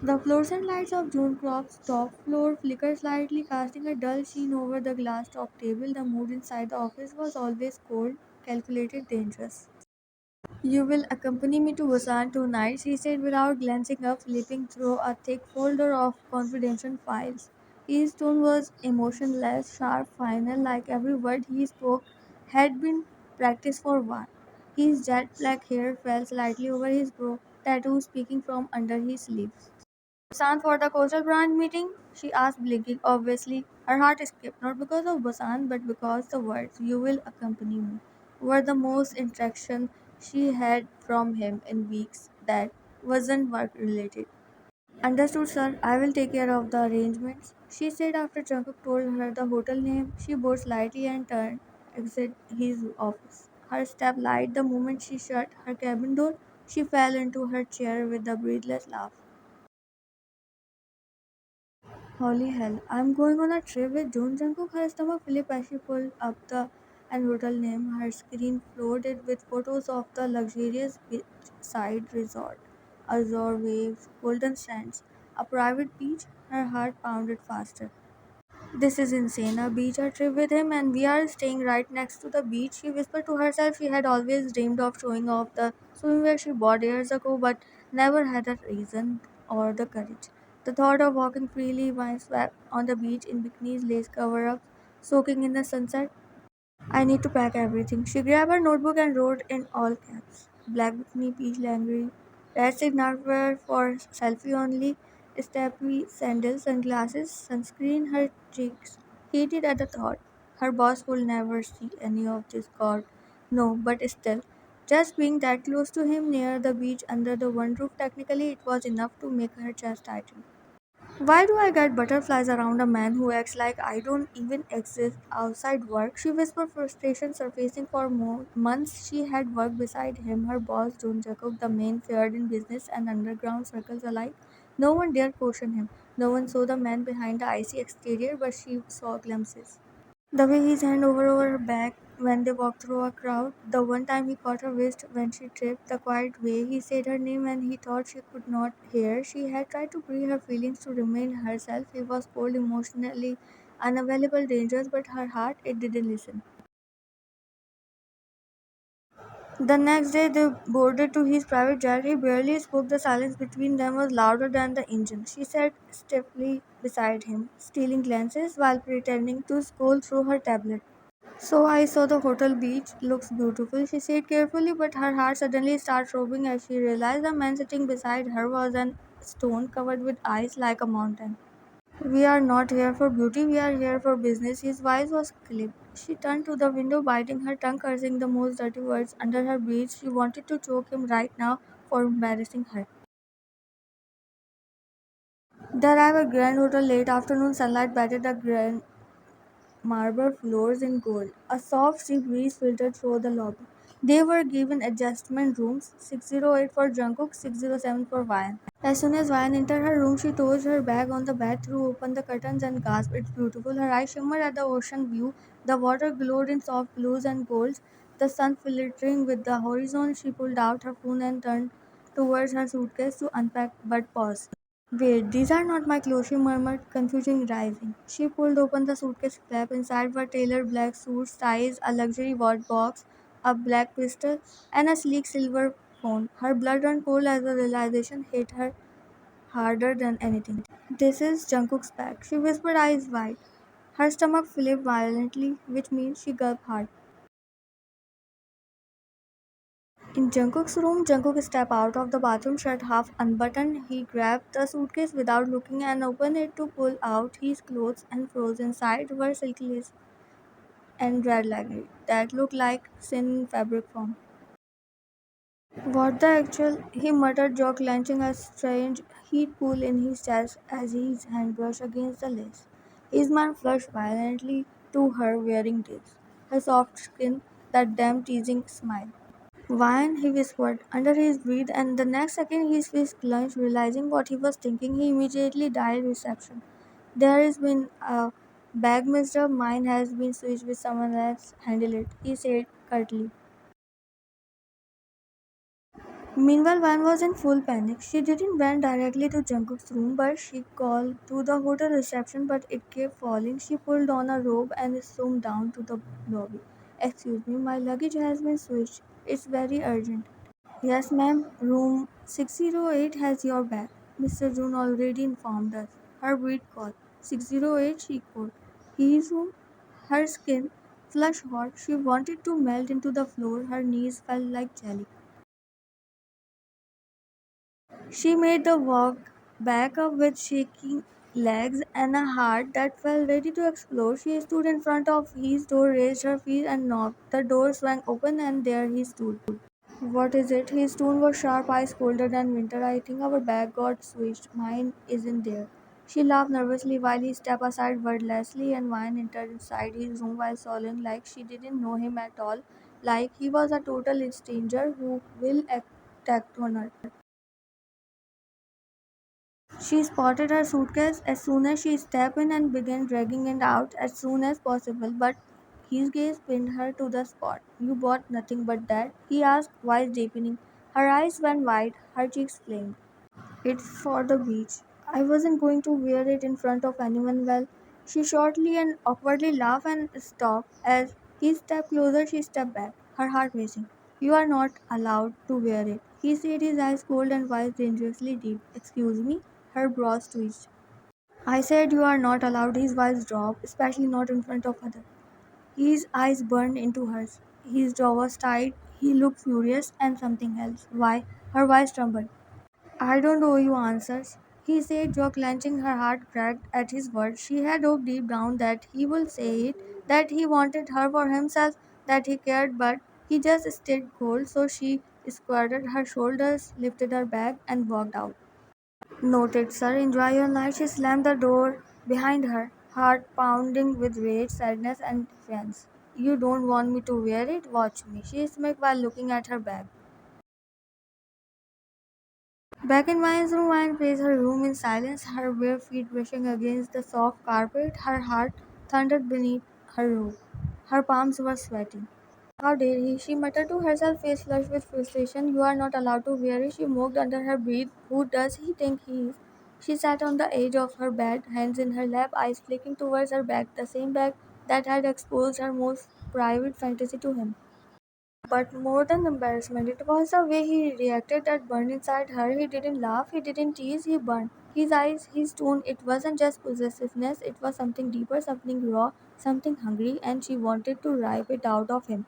The fluorescent lights of Jungkook's top floor flickered slightly, casting a dull sheen over the glass top table. The mood inside the office was always cold, calculated, dangerous. "You will accompany me to Busan tonight," she said without glancing up, flipping through a thick folder of confidential files. His tone was emotionless, sharp, final, like every word he spoke had been practiced for one. His jet black hair fell slightly over his brow, tattoos peeking from under his sleeves. "Busan for the coastal brand meeting?" she asked, blinking. Obviously, her heart skipped, not because of Busan, but because the words, "you will accompany me," were the most interaction she had from him in weeks that wasn't work related. "Understood, sir. I will take care of the arrangements," she said after Jungkook told her the hotel name. She bowed slightly and turned exit his office. Her step light the moment she shut her cabin door. She fell into her chair with a breathless laugh. Holy hell, I'm going on a trip with Jungkook. Her stomach flipped as she pulled up the and hotel name. Her screen flooded with photos of the luxurious beachside resort. Azure waves, golden sands, a private beach. Her heart pounded faster. "This is insane. A beach trip with him, and we are staying right next to the beach," she whispered to herself. She had always dreamed of showing off the swimwear she bought years ago, but never had a reason or the courage. The thought of walking freely while swept on the beach in bikinis, lace cover ups, soaking in the sunset. "I need to pack everything." She grabbed her notebook and wrote in all caps. Black bikini, peach lingerie, red signature for selfie only, steppy sandals, sunglasses, sunscreen. Her cheeks heated at the thought. Her boss would never see any of this, God. No, but still, just being that close to him near the beach under the one roof, technically it was enough to make her chest tighten. "Why do I get butterflies around a man who acts like I don't even exist outside work?" She whispered, frustration surfacing for months. She had worked beside him, her boss, Jungkook, the man feared in business and underground circles alike. No one dared question him. No one saw the man behind the icy exterior, but she saw glimpses. The way his hand over her back when they walked through a crowd, the one time he caught her wrist when she tripped, the quiet way he said her name when he thought she could not hear. She had tried to bury her feelings to remain herself. He was cold, emotionally unavailable, dangerous, but her heart, it didn't listen. The next day they boarded to his private jet. He barely spoke. The silence between them was louder than the engine. She sat stiffly beside him, stealing glances while pretending to scroll through her tablet. "So I saw the hotel beach. Looks beautiful," she said carefully, but her heart suddenly started throbbing as she realized the man sitting beside her was an stone covered with ice like a mountain. "We are not here for beauty, we are here for business." His voice was clipped. She turned to the window, biting her tongue, cursing the most dirty words under her breath. She wanted to choke him right now for embarrassing her. They arrived at Grand Hotel late afternoon. Sunlight battered the grand marble floors in gold. A soft sea breeze filtered through the lobby. They were given adjustment rooms, 608 for Jungkook, 607 for Ryan. As soon as Ryan entered her room, she tossed her bag on the bed, threw open the curtains, and gasped, "It's beautiful." Her eyes shimmered at the ocean view. The water glowed in soft blues and golds, the sun filtering with the horizon. She pulled out her phone and turned towards her suitcase to unpack, but paused. "Wait, these are not my clothes," she murmured, confusion rising. She pulled open the suitcase flap. Inside were tailored black suits, ties, a luxury watch box, a black pistol, and a sleek silver phone. Her blood ran cold as the realization hit her harder than anything. "This is Jungkook's bag," she whispered, eyes wide. Her stomach flipped violently, which means she gulped hard. In Jungkook's room, Jungkook stepped out of the bathroom, shirt half unbuttoned. He grabbed the suitcase without looking and opened it to pull out his clothes, and frozen inside were silky lace and red lingerie that looked like sin in fabric form. "What the actual?" he muttered, jaw clenching, a strange heat pool in his chest as his hand brushed against the lace. His mind flushed violently to her wearing this, her soft skin, that damn teasing smile. "Wine," he whispered under his breath, and the next second his fist clenched. Realizing what he was thinking, he immediately dialed reception. "There has been a bag mixed up. Mine has been switched with someone else. Handle it," he said curtly. Meanwhile, Van was in full panic. She didn't run directly to Jungkook's room, but she called to the hotel reception, but it kept falling. She pulled on a rope and zoomed down to the lobby. Excuse me, my luggage has been switched. It's very urgent. Yes, ma'am. Room 608 has your bag. Mr. June already informed us. Her breath called. 608, she called. His room. Her skin flushed hot. She wanted to melt into the floor. Her knees felt like jelly. She made the walk back up with shaking legs and a heart that felt ready to explode. She stood in front of his door, raised her feet, and knocked. The door swung open, and there he stood. What is it? His tone was sharp, eyes colder than winter. I think our bag got switched. Mine isn't there. She laughed nervously while he stepped aside wordlessly, and Vine entered inside his room while sullen like she didn't know him at all, like he was a total stranger who will attack on her. She spotted her suitcase as soon as she stepped in and began dragging it out as soon as possible, but his gaze pinned her to the spot. You bought nothing but that? He asked, voice deepening. Her eyes went wide, her cheeks flamed. It's for the beach. I wasn't going to wear it in front of anyone. Well, she shortly and awkwardly laughed and stopped. As he stepped closer, she stepped back, her heart racing. You are not allowed to wear it. He said, his eyes cold and voice dangerously deep. Excuse me? Her brows twitched. I said you are not allowed. His voice dropped, especially not in front of others. His eyes burned into hers. His jaw was tight. He looked furious and something else. Why? Her voice trembled. I don't owe you answers, he said, jaw clenching. Her heart cracked at his words. She had hoped deep down that he would say it, that he wanted her for himself, that he cared, but he just stayed cold, so she squared her shoulders, lifted her bag, and walked out. Noted, sir. Enjoy your night. She slammed the door behind her, heart pounding with rage, sadness, and defiance. You don't want me to wear it? Watch me. She smirked while looking at her bag. Back in Maya's room, Maya paced her room in silence, her bare feet brushing against the soft carpet. Her heart thundered beneath her robe. Her palms were sweating. How dare he? She muttered to herself, face flushed with frustration. You are not allowed to wear it. She mocked under her breath. Who does he think he is? She sat on the edge of her bed, hands in her lap, eyes flicking towards her bag, the same bag that had exposed her most private fantasy to him. But more than embarrassment, it was the way he reacted that burned inside her. He didn't laugh, he didn't tease, he burned. His eyes, his tone, it wasn't just possessiveness, it was something deeper, something raw, something hungry, and she wanted to rip it out of him.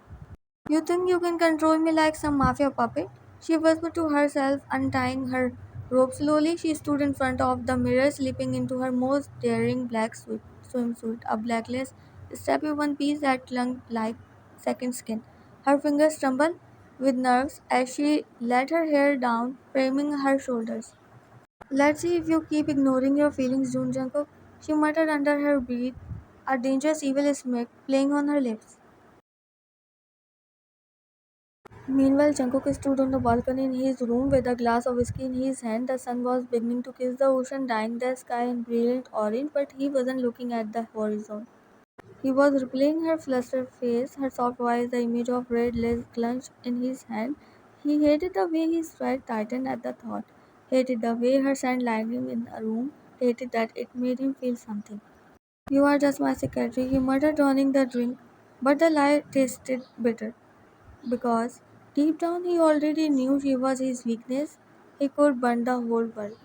You think you can control me like some mafia puppet? She whispered to herself, untying her robe slowly. She stood in front of the mirror, slipping into her most daring black swimsuit, a blackless, strappy one piece that clung like second skin. Her fingers trembled with nerves as she let her hair down, framing her shoulders. Let's see if you keep ignoring your feelings, Jungkook. She muttered under her breath, a dangerous evil smirk playing on her lips. Meanwhile, Jungkook stood on the balcony in his room with a glass of whiskey in his hand. The sun was beginning to kiss the ocean, dyeing the sky in brilliant orange, but he wasn't looking at the horizon. He was replaying her flustered face, her soft voice, the image of red lace clenched in his hand. He hated the way his sweat tightened at the thought, hated the way her scent lined him in the room, hated that it made him feel something. You are just my secretary, he muttered, drowning the drink, but the lie tasted bitter. Because deep down he already knew she was his weakness. He could burn the whole world.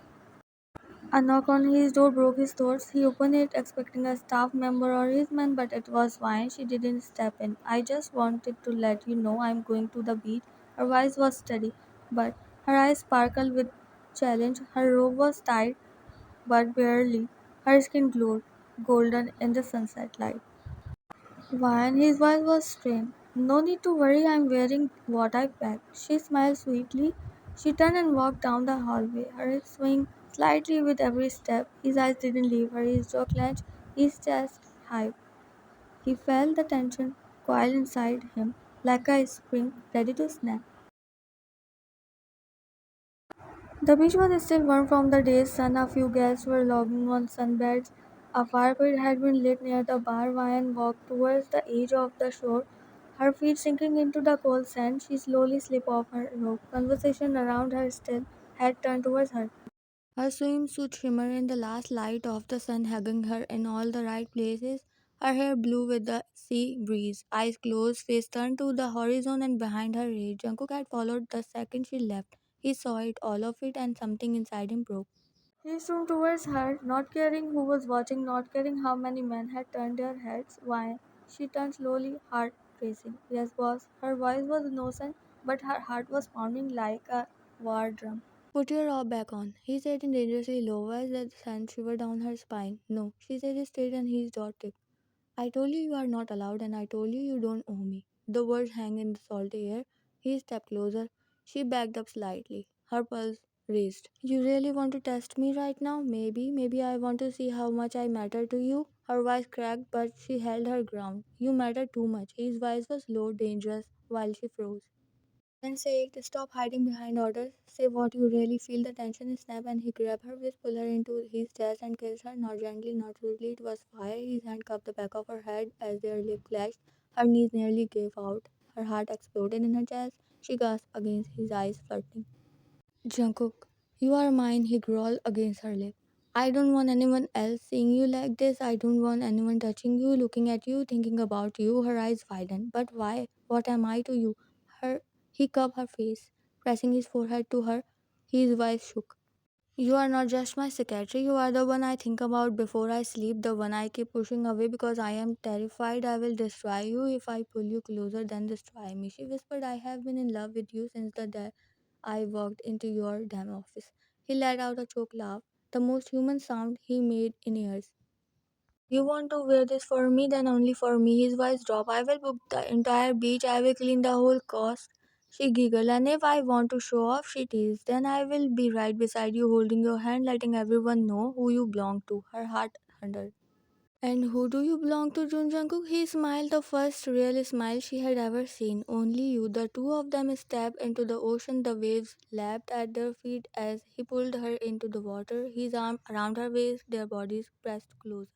A knock on his door broke his thoughts. He opened it, expecting a staff member or his man, but it was fine. She didn't step in. I just wanted to let you know I'm going to the beach. Her voice was steady, but her eyes sparkled with challenge. Her robe was tight, but barely. Her skin glowed, golden in the sunset light. Why? His voice was strained. No need to worry, I'm wearing what I packed. She smiled sweetly. She turned and walked down the hallway, her hips swaying slightly with every step. His eyes didn't leave her, his jaw clenched, his chest high. He felt the tension coil inside him like a spring ready to snap. The beach was still warm from the day's sun. A few guests were lounging on sunbeds. A fire pit had been lit near the bar. Ryan walked towards the edge of the shore, Her feet sinking into the cold sand, she slowly slipped off her rope. Conversation around her still had turned towards her. Her swimsuit shimmered in the last light of the sun, hugging her in all the right places. Her hair blew with the sea breeze. Eyes closed, face turned to the horizon, and behind her Jungkook had followed the second she left. He saw it, all of it, and something inside him broke. He zoomed towards her, not caring who was watching, not caring how many men had turned their heads. Why? She turned slowly, heart racing. Yes, boss. Her voice was innocent, but her heart was pounding like a war drum. Put your robe back on, he said in dangerously low voice that sent shiver down her spine. No, she said straight and his jaw tipped. I told you you are not allowed and I told you you don't owe me. The words hang in the salty air. He stepped closer. She backed up slightly. Her pulse raised. You really want to test me right now? Maybe I want to see how much I matter to you. Her voice cracked, but she held her ground. You matter too much. His voice was low, dangerous, while she froze. Then say it, stop hiding behind orders. Say what you really feel. The tension snapped and he grabbed her waist, pulled her into his chest and kissed her, not gently, not rudely. It was fire. His hand cupped the back of her head as their lips clashed. Her knees nearly gave out. Her heart exploded in her chest. She gasped against his eyes, flirting. Jungkook, you are mine, he growled against her lip. I don't want anyone else seeing you like this. I don't want anyone touching you, looking at you, thinking about you. Her eyes widened. But why? What am I to you? Her He cupped her face, pressing his forehead to her. His voice shook. You are not just my secretary, you are the one I think about before I sleep, the one I keep pushing away because I am terrified I will destroy you if I pull you closer than destroy me. She whispered, I have been in love with you since the day I walked into your damn office. He let out a choked laugh, the most human sound he made in years. You want to wear this for me, then only for me. His voice dropped. I will book the entire beach. I will clean the whole coast. She giggled, and if I want to show off, she teased, then I will be right beside you, holding your hand, letting everyone know who you belong to. Her heart thundered. And who do you belong to, Jungkook? He smiled, the first real smile she had ever seen. Only you. The two of them stepped into the ocean. The waves lapped at their feet as he pulled her into the water, his arm around her waist, their bodies pressed close.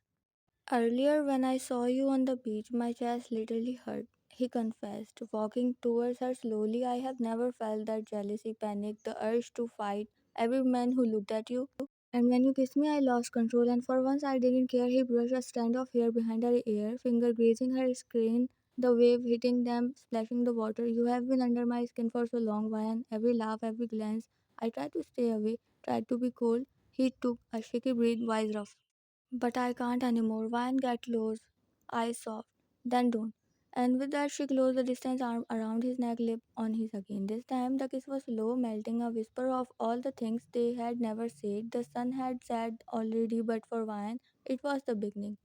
Earlier, when I saw you on the beach, my chest literally hurt, he confessed, walking towards her slowly. I have never felt that jealousy, panic, the urge to fight every man who looked at you. And when you kissed me, I lost control, and for once I didn't care. He brushed a strand of hair behind her ear, finger grazing her skin, the wave hitting them, splashing the water. You have been under my skin for so long, Ryan. Every laugh, every glance. I tried to stay away, tried to be cold. He took a shaky breath, wise rough. But I can't anymore. Wine get close. Eyes soft. Then don't. And with that she closed the distance arm around his neck, lip on his again. This time the kiss was slow, melting, a whisper of all the things they had never said. The sun had said already, but for Wine, it was the beginning.